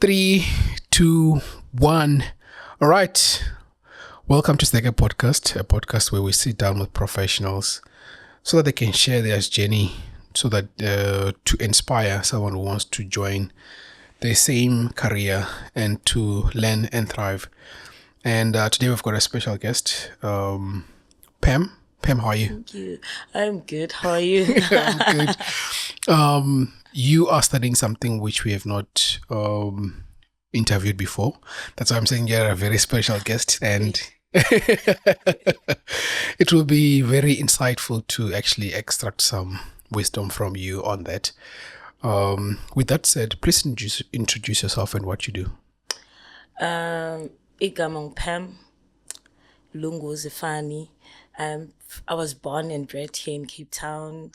3, 2, 1. All right. Welcome to Sdeke Podcast, a podcast where we sit down with professionals so that they can share their journey, so that to inspire someone who wants to join the same career and to learn and thrive. And today we've got a special guest, Pam. Pam, how are you? Thank you. I'm good. How are you? I'm good. You are studying something which we have not interviewed before. That's why I'm saying you're a very special guest, and it will be very insightful to actually extract some wisdom from you on that. With that said, please introduce yourself and what you do. Igama Pam Lunguza. I was born and bred here in Cape Town.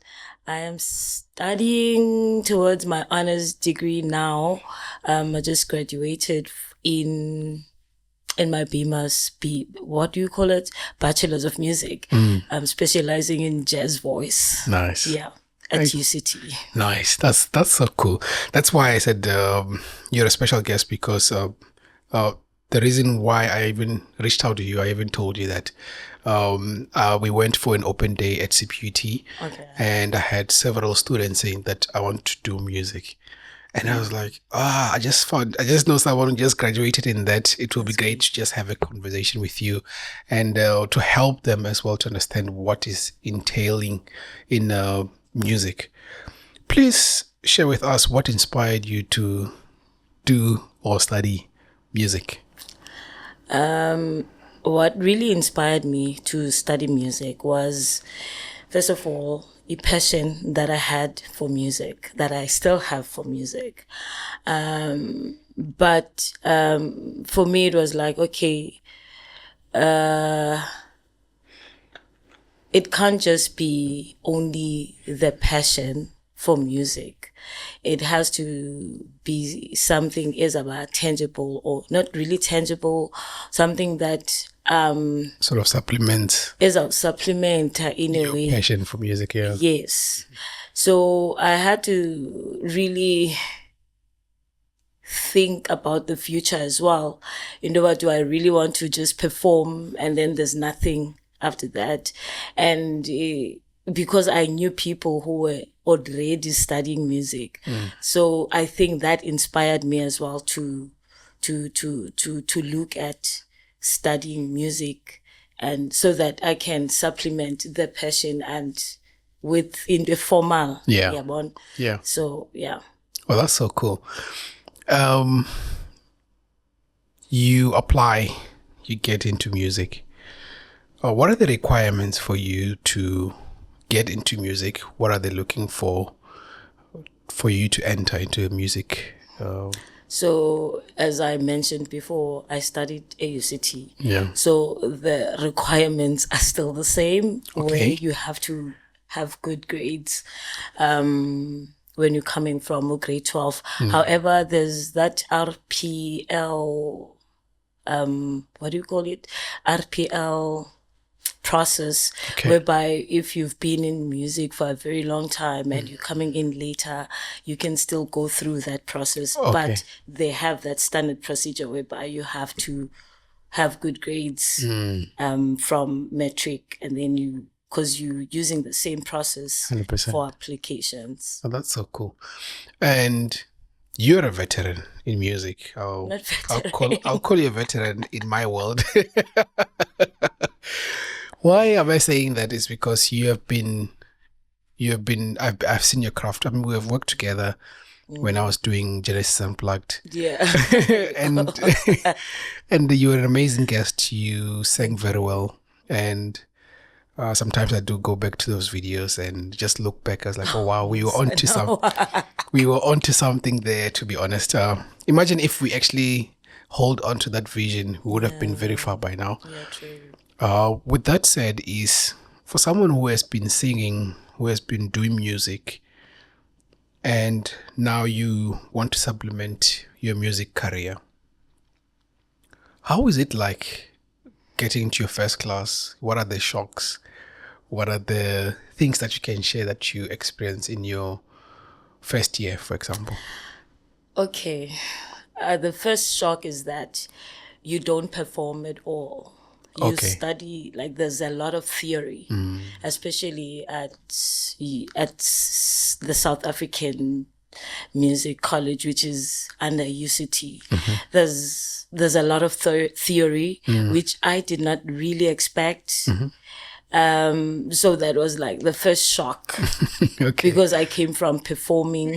I am studying towards my honors degree now. I just graduated in my BMus, what do you call it? Bachelor's of Music. I'm specializing in jazz voice. Nice. Yeah, at UCT. Nice. That's so cool. That's why I said you're a special guest, because the reason why I even reached out to you, I even told you that we went for an open day at CPUT, and I had several students saying that I want to do music. And I was like, I just know someone who just graduated in that. It will be great to just have a conversation with you and to help them as well to understand what is entailing in music. Please share with us what inspired you to do or study music. What really inspired me to study music was, first of all, a passion that I had for music, that I still have for music. But for me, it was like, okay, it can't just be only the passion for music. It has to be something is about tangible, or not really tangible, something that sort of supplement is a supplement in a way. Passion for music, yeah. Yes. So I had to really think about the future as well. What do I really want to just perform and then there's nothing after that? And because I knew people who were already studying music. So I think that inspired me as well to look at studying music, and so that I can supplement the passion and within the formal. Yeah. So, yeah. Well, that's so cool. You apply, you get into music. What are the requirements for you to get into music? What are they looking for you to enter into music? So, as I mentioned before, I studied AUCT. Yeah. So the requirements are still the same, where you have to have good grades when you're coming from grade 12. However, there's that RPL, what do you call it? RPL process, whereby if you've been in music for a very long time and you're coming in later, you can still go through that process. But they have that standard procedure whereby you have to have good grades from metric, and then because you're using the same process 100%. for applications. Oh, that's so cool. And you're a veteran in music. I'll call you a veteran in my world. Why am I saying that? Is because I've seen your craft. I mean, we have worked together when I was doing Genesis Unplugged. Yeah. and you were an amazing guest. You sang very well. And sometimes I do go back to those videos and just look back. I was like, oh wow, we were onto something there, to be honest. Imagine if we actually hold on to that vision, we would have been very far by now. Yeah, true. With that said, is for someone who has been singing, who has been doing music, and now you want to supplement your music career, how is it like getting into your first class? What are the shocks? What are the things that you can share that you experience in your first year, for example? Okay. The first shock is that you don't perform at all. You study, like, there's a lot of theory, especially at the South African Music College, which is under UCT. There's a lot of theory, which I did not really expect. So that was like the first shock, because I came from performing,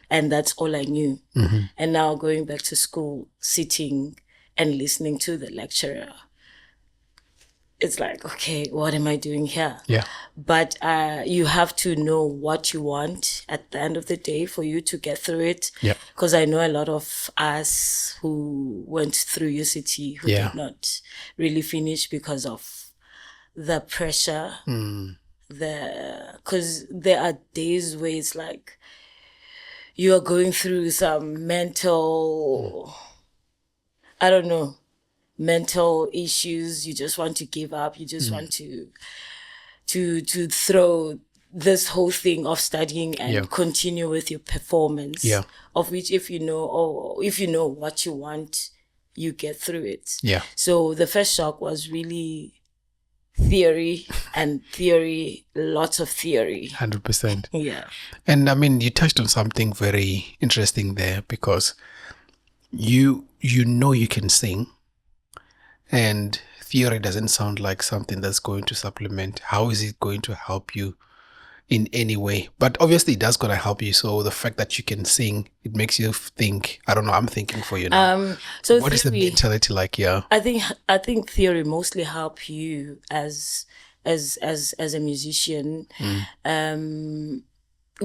and that's all I knew. And now going back to school, sitting and listening to the lecturer, it's like, okay, what am I doing here? But you have to know what you want at the end of the day for you to get through it. Because I know a lot of us who went through UCT who did not really finish because of the pressure. Because there are days where it's like you are going through some mental, I don't know, mental issues. You just want to give up. You just want to throw this whole thing of studying and continue with your performance. Of which, if you know what you want, you get through it. So the first shock was really theory, lots of theory. 100%. Yeah. And I mean, you touched on something very interesting there, because you know you can sing, and theory doesn't sound like something that's going to supplement. How is it going to help you in any way? But obviously it does going to help you. So the fact that you can sing, it makes you think. I don't know, I'm thinking for you now. So what is the mentality like? I think theory mostly help you as a musician.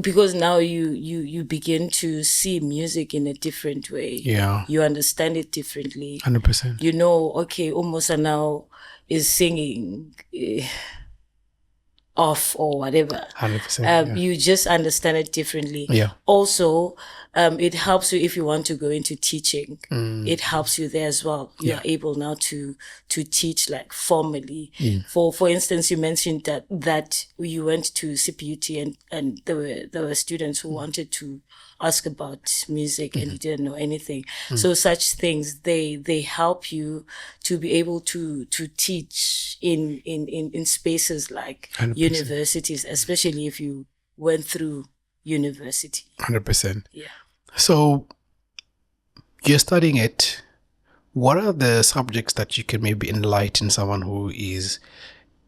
Because now you begin to see music in a different way. You understand it differently. 100%. You know, okay, Umusa now is singing off or whatever. 100%. You just understand it differently. Also, it helps you if you want to go into teaching. It helps you there as well. You are able now to teach, like, formally. For instance, you mentioned that you went to CPUT and there were students who wanted to ask about music and you didn't know anything. So such things, they help you to be able to teach in spaces like 100%. universities, especially if you went through university. 100%. So you're studying it. What are the subjects that you can maybe enlighten someone who is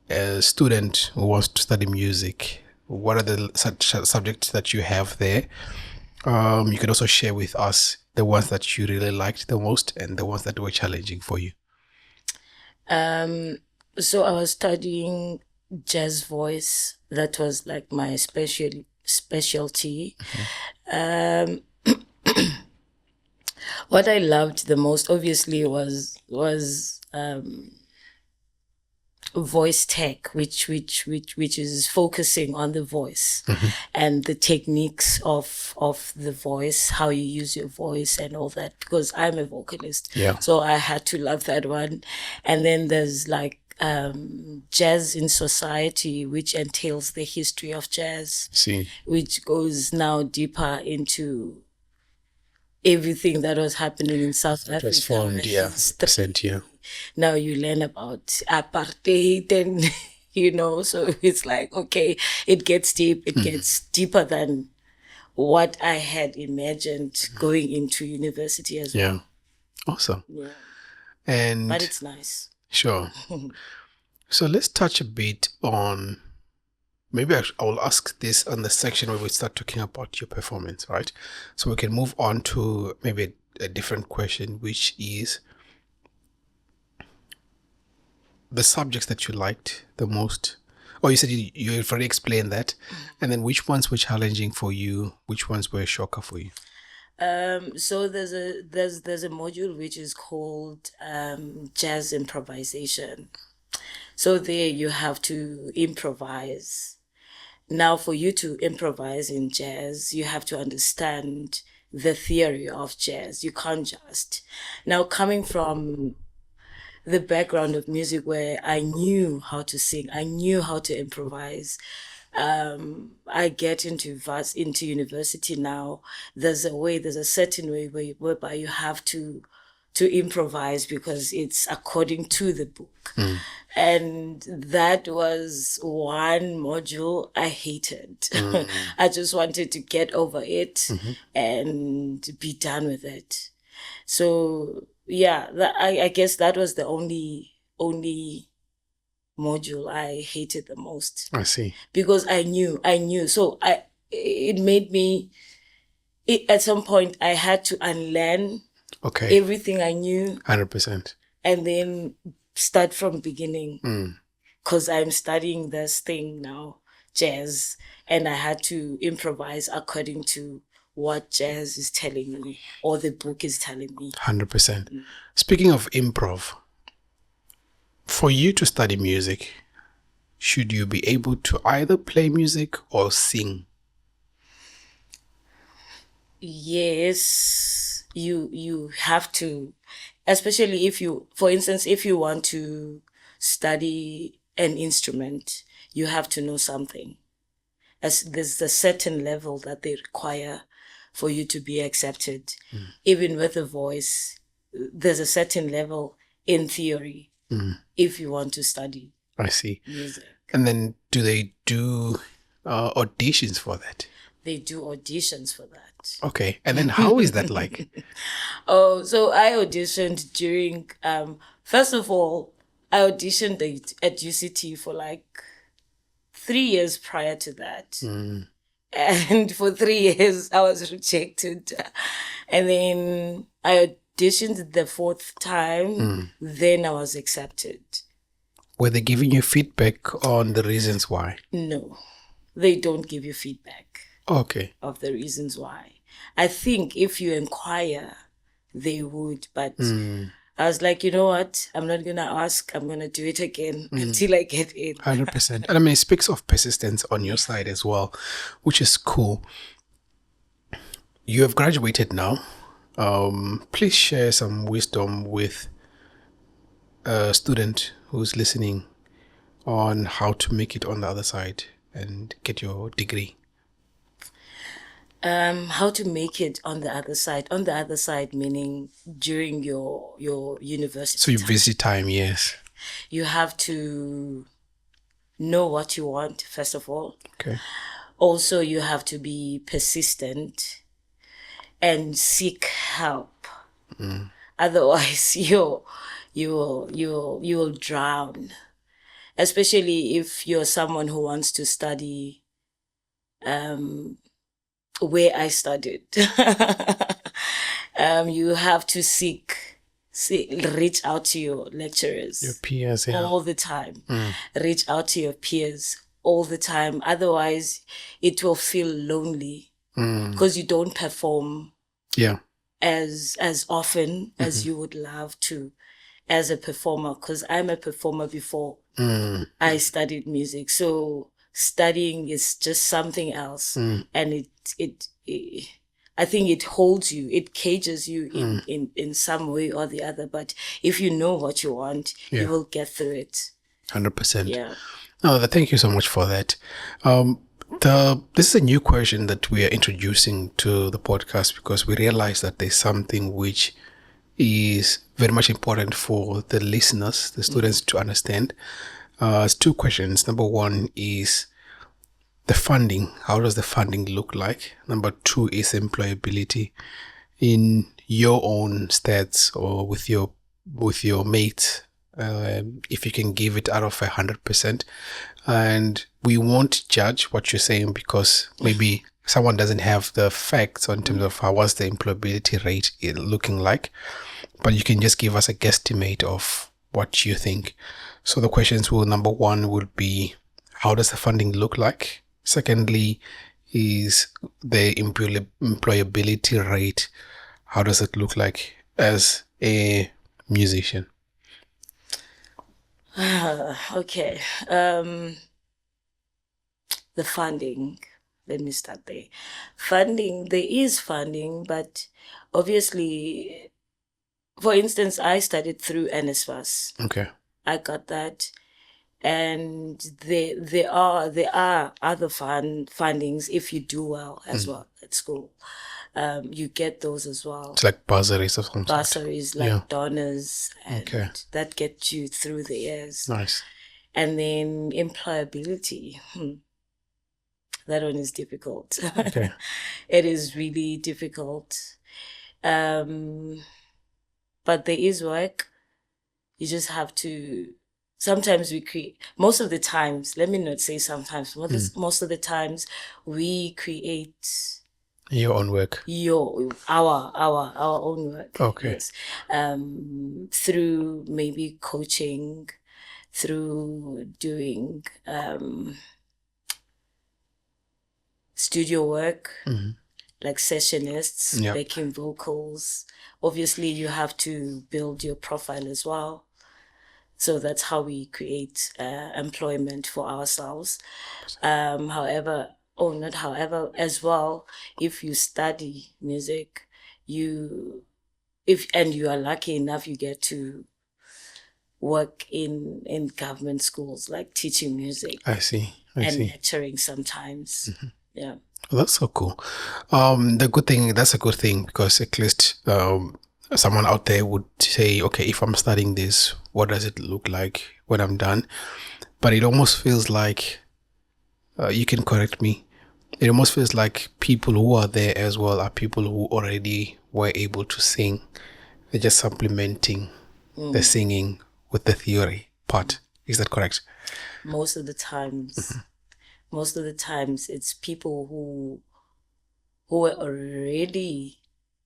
a student who wants to study music? What are the subjects that you have there? You could also share with us the ones that you really liked the most and the ones that were challenging for you. So I was studying jazz voice. That was like my specialty. What I loved the most, obviously, was voice tech, which is focusing on the voice and the techniques of the voice, how you use your voice and all that, because I'm a vocalist. So I had to love that one. And then there's like jazz in society, which entails the history of jazz, which goes now deeper into everything that was happening in South Africa. It was formed, Now you learn about apartheid and, so it's like, okay, it gets deep. It gets deeper than what I had imagined going into university as well. Awesome. But it's nice. Sure. So let's touch a bit on, maybe I will ask this on the section where we start talking about your performance, right? So we can move on to maybe a different question, which is the subjects that you liked the most. Oh, you said you already explained that. And then which ones were challenging for you? Which ones were a shocker for you? So there's a module which is called jazz improvisation. So there you have to improvise. Now, for you to improvise in jazz, you have to understand the theory of jazz. You can't just. Now, coming from the background of music where I knew how to sing, I knew how to improvise, I get into university now. There's a certain way whereby you have to improvise because it's according to the book. And that was one module I hated. I just wanted to get over it and be done with it. So yeah, I guess that was the only module I hated the most. I see. Because I knew. So it made me, at some point I had to unlearn everything I knew. 100%. And then start from beginning. Because I'm studying this thing now, jazz, and I had to improvise according to what jazz is telling me or the book is telling me. 100%. Speaking of improv, for you to study music, should you be able to either play music or sing? Yes, you have to, especially if you, for instance, if you want to study an instrument, you have to know something. As there's a certain level that they require for you to be accepted. Even with a voice, there's a certain level in theory if you want to study. I see. Music. And then do they do auditions for that? They do auditions for that. Okay. And then how is that like? So I auditioned during, first of all, I auditioned at UCT for like 3 years prior to that. And for 3 years, I was rejected. And then I auditioned the fourth time. Then I was accepted. Were they giving you feedback on the reasons why? No, they don't give you feedback. Okay. Of the reasons why. I think if you inquire, they would. But I was like, you know what? I'm not going to ask. I'm going to do it again until I get in. 100%. And I mean, it speaks of persistence on your side as well, which is cool. You have graduated now. Please share some wisdom with a student who's listening on how to make it on the other side and get your degree. How to make it on the other side. On the other side, meaning during your university. So your visit time, yes. You have to know what you want, first of all. Okay. Also, you have to be persistent and seek help. Otherwise, you will drown. Especially if you're someone who wants to study where I studied. You have to reach out to your lecturers. Your peers, yeah. All the time. Reach out to your peers all the time. Otherwise, it will feel lonely because you don't perform as often as you would love to as a performer. Because I'm a performer before I studied music. So studying is just something else, and it I think it holds you, it cages you in some way or the other. But if you know what you want, you will get through it. 100%. Yeah. No, thank you so much for that. This is a new question that we are introducing to the podcast because we realize that there's something which is very much important for the listeners, the students to understand. It's two questions. Number one is the funding. How does the funding look like? Number two is employability. In your own stats or with your mates, if you can give it out of 100%. And we won't judge what you're saying because maybe someone doesn't have the facts in terms of what's the employability rate looking like, but you can just give us a guesstimate of what you think. So the questions will, number one would be, how does the funding look like? Secondly is the employability rate. How does it look like as a musician? Okay. The funding. Let me start there. Funding, there is funding, but obviously, for instance, I studied through NSFAS. Okay. I got that. And there are other fundings if you do well as well at school. You get those as well. It's like bursaries or something. Bursaries, like donors, and that get you through the years. Nice. And then employability. That one is difficult. Okay. It is really difficult. But there is work. You just have to. Sometimes we create. Most of the times, let me not say sometimes. Most of the times, we create your own work. Our own work. Okay. Yes. Through maybe coaching, through doing studio work, like sessionists, backing vocals. Obviously, you have to build your profile as well. So that's how we create employment for ourselves. As well, if you study music, if you are lucky enough, you get to work in government schools, like teaching music. I see. Lecturing sometimes. Yeah. Well, that's so cool. That's a good thing, because at least someone out there would say, okay, if I'm studying this, what does it look like when I'm done? But it almost feels like, you can correct me, it almost feels like people who are there as well are people who already were able to sing. They're just supplementing the singing with the theory part. Is that correct? Most of the times. Most of the times it's people who were already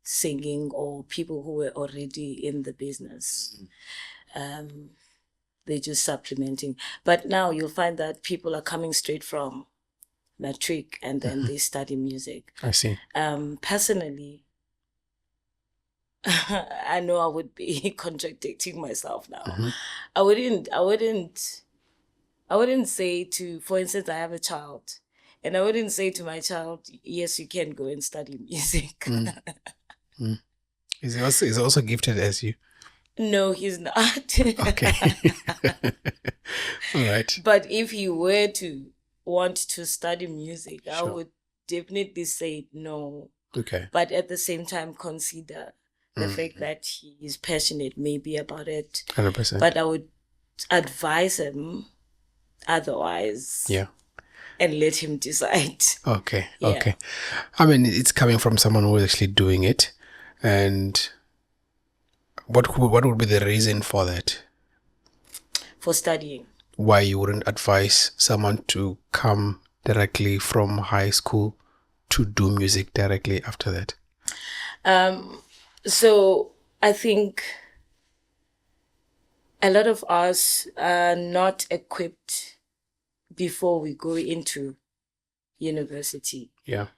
singing, or people who were already in the business. They're just supplementing. But now you'll find that people are coming straight from matric and then they study music. I see. Personally, I know I would be contradicting myself now. I wouldn't say to, for instance, I have a child, and I wouldn't say to my child, yes, you can go and study music. Is he also gifted as you? No, he's not. Okay. All right. But if he were to want to study music, I would definitely say no. Okay. But at the same time, consider the fact that he is passionate maybe about it. 100%. But I would advise him otherwise. Yeah. And let him decide. Okay. Yeah. Okay. I mean, it's coming from someone who is actually doing it. And what would be the reason for that? For studying. Why you wouldn't advise someone to come directly from high school to do music directly after that? So I think a lot of us are not equipped before we go into university. Yeah.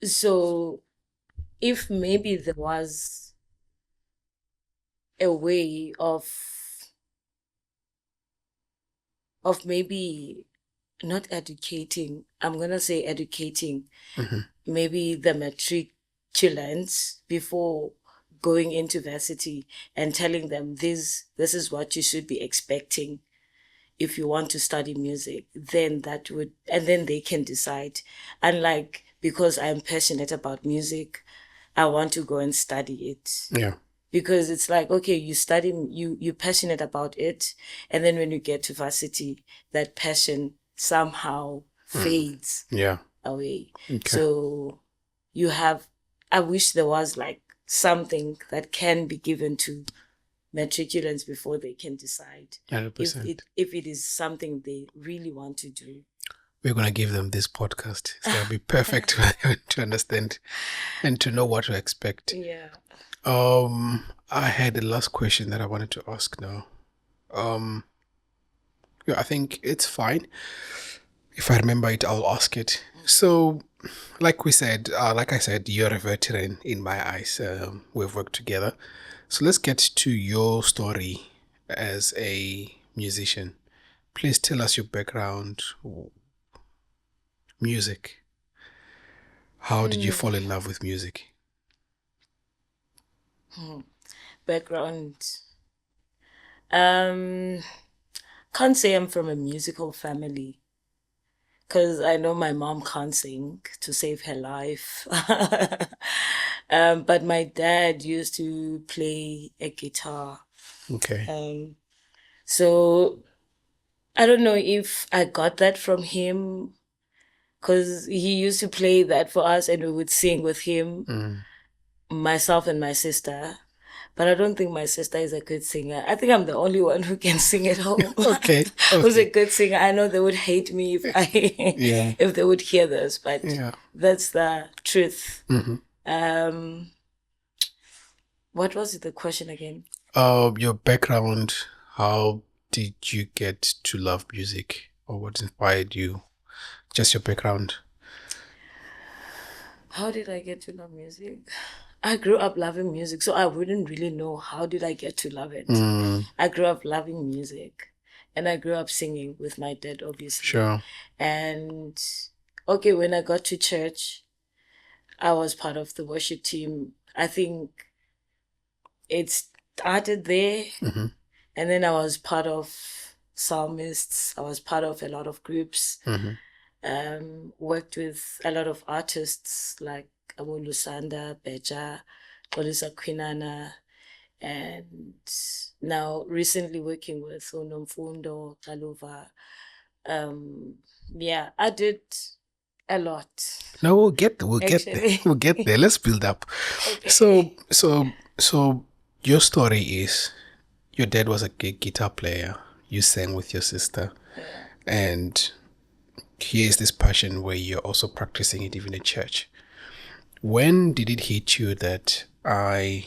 So if maybe there was a way of maybe not educating, I'm going to say educating maybe the matriculants before going into varsity, and telling them this is what you should be expecting if you want to study music, then that would, and then they can decide. Unlike, because I'm passionate about music, I want to go and study it. Yeah. Because it's like, okay, you're passionate about it, and then when you get to varsity, that passion somehow fades away. Okay. So I wish there was like something that can be given to matriculants before they can decide 100%. if it is something they really want to do. We're going to give them this podcast. It's going to be perfect to understand and to know what to expect. Yeah. I had the last question that I wanted to ask now. I think it's fine. If I remember it, I'll ask it. So, like I said, you're a veteran in my eyes. We've worked together. So let's get to your story as a musician. Please tell us your background, music. How did you fall in love with music? Background. can't say I'm from a musical family because I know my mom can't sing to save her life. But my dad used to play a guitar. Okay. So I don't know if I got that from him because he used to play that for us and we would sing with him, myself and my sister. But I don't think my sister is a good singer. I think I'm the only one who can sing at home. Okay. Who's a good singer. I know they would hate me if if they would hear this, but that's the truth. What was the question again? Your background. How did you get to love music, or what inspired you? Just your background. How did I get to love music? I grew up loving music, so I wouldn't really know how did I get to love it. I grew up loving music, and I grew up singing with my dad, obviously. Sure. And okay, when I got to church, I was part of the worship team. I think it started there, and then I was part of psalmists. I was part of a lot of groups. Worked with a lot of artists like Lusanda, Beja, Quinana, and now recently working with Nomfundo, Xaluva. I did a lot. No, we'll get there. We'll get there. Let's build up. Okay. So your story is your dad was a guitar player. You sang with your sister, and here's this passion where you're also practicing it even in church. When did it hit you that I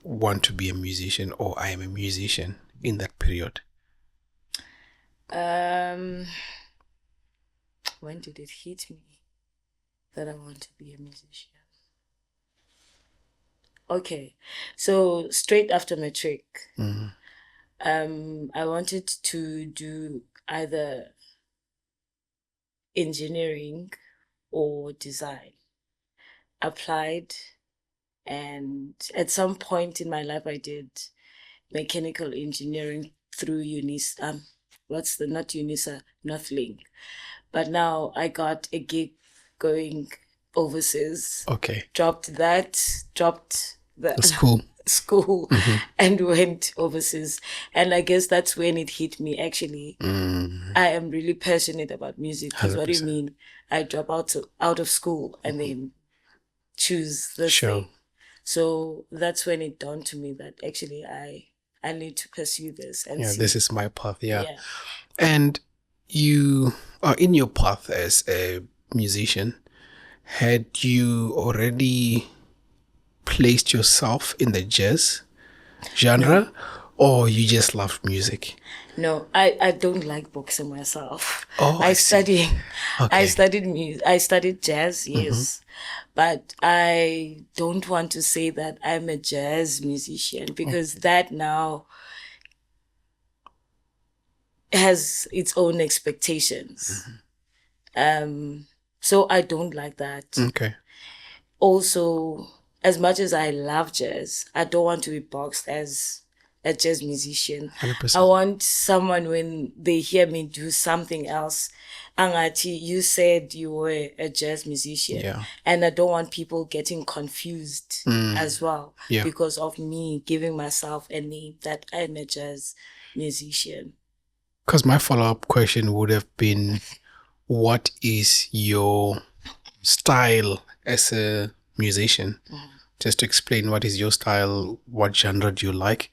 want to be a musician, or I am a musician in that period? When did it hit me that I want to be a musician? Okay, so straight after matric, I wanted to do either engineering or design. Applied, and at some point in my life I did mechanical engineering through Northlink. But now I got a gig going overseas. Okay. Dropped the school and went overseas. And I guess that's when it hit me, actually. I am really passionate about music. Because what do you mean? I drop out of school and then choose this thing. So that's when it dawned to me that actually I need to pursue this. And this is my path. And you are in your path as a musician. Had you already placed yourself in the jazz genre, or you just loved music? No, I don't like boxing myself. I studied music. I studied jazz, yes. But I don't want to say that I'm a jazz musician because that now has its own expectations. So I don't like that. Okay. Also, as much as I love jazz, I don't want to be boxed as a jazz musician. 100%. I want someone, when they hear me do something else, Angati, you said you were a jazz musician. And I don't want people getting confused as well because of me giving myself a name that I'm a jazz musician. Because my follow-up question would have been, what is your style as a musician? Just to explain, what is your style? What genre do you like?